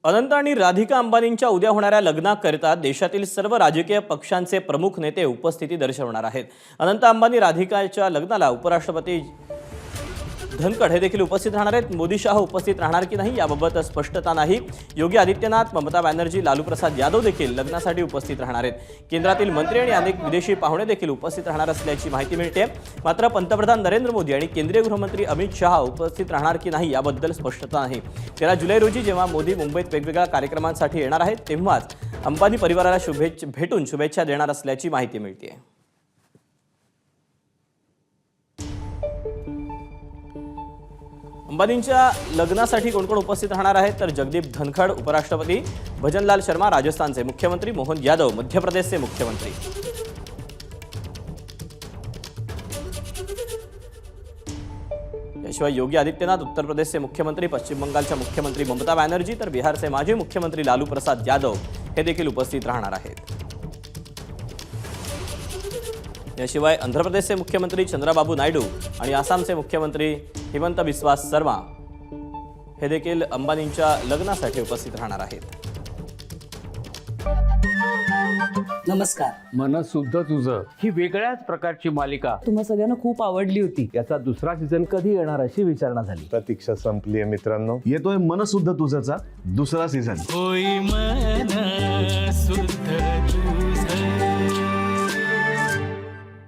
अनंत आणि राधिका अंबानींच्या उद्या होणाऱ्या लग्नाकरिता देशातील सर्व राजकीय पक्षांचे प्रमुख नेते उपस्थिती दर्शवणार आहेत। अनंत अंबानी राधिकाच्या लग्नाला उपराष्ट्रपती धनखड हे देखील उपस्थित राहणार आहेत। मोदी शाह उपस्थित राहणार की नाही याबाबत स्पष्टता नाही। योगी आदित्यनाथ, ममता बॅनर्जी, लालू प्रसाद यादव देखील लग्नासाठी उपस्थित राहणार आहेत। केंद्रातील मंत्री आणि अनेक विदेशी पाहुणे देखील उपस्थित राहणार असल्याची माहिती मिळते। मात्र पंतप्रधान नरेंद्र मोदी आणि केंद्रीय गृहमंत्री अमित शाह उपस्थित राहणार की नाही याबद्दल स्पष्टता नाही। 13 जुलै रोजी जेव्हा मोदी मुंबईत वेगवेगळ्या कार्यक्रमांसाठी येणार आहेत तेव्हाच अंबानी परिवाराला भेटून शुभेच्छा देणार असल्याची माहिती मिळते। अंबानींच्या लग्नासाठी कोण कोण उपस्थित राहणार आहेत तर जगदीप धनखड उपराष्ट्रपती, भजनलाल शर्मा राजस्थानचे मुख्यमंत्री, मोहन यादव मध्य प्रदेशचे मुख्यमंत्री। याशिवाय योगी आदित्यनाथ उत्तर प्रदेशचे मुख्यमंत्री, पश्चिम बंगालच्या मुख्यमंत्री ममता बॅनर्जी तर बिहारचे माजी मुख्यमंत्री लालू प्रसाद यादव हे देखील उपस्थित राहणार आहेत। याशिवाय आंध्र प्रदेशचे मुख्यमंत्री चंद्राबाबू नायडू आणि आसामचे मुख्यमंत्री हिमंत बिस्वा शर्मा हे देखील अंबानींच्या लग्नासाठी उपस्थित राहणार आहेत। नमस्कार। मन शुद्ध तुझं ही वेगळ्याच प्रकारची मालिका तुम्हा सगळ्यांना खूप आवडली होती। याचा दुसरा सीझन कधी येणार अशी विचारणा झाली। प्रतीक्षा संपली आहे मित्रांनो, येतोय मन शुद्ध तुझचा दुसरा सीझन। होई मन शुद्ध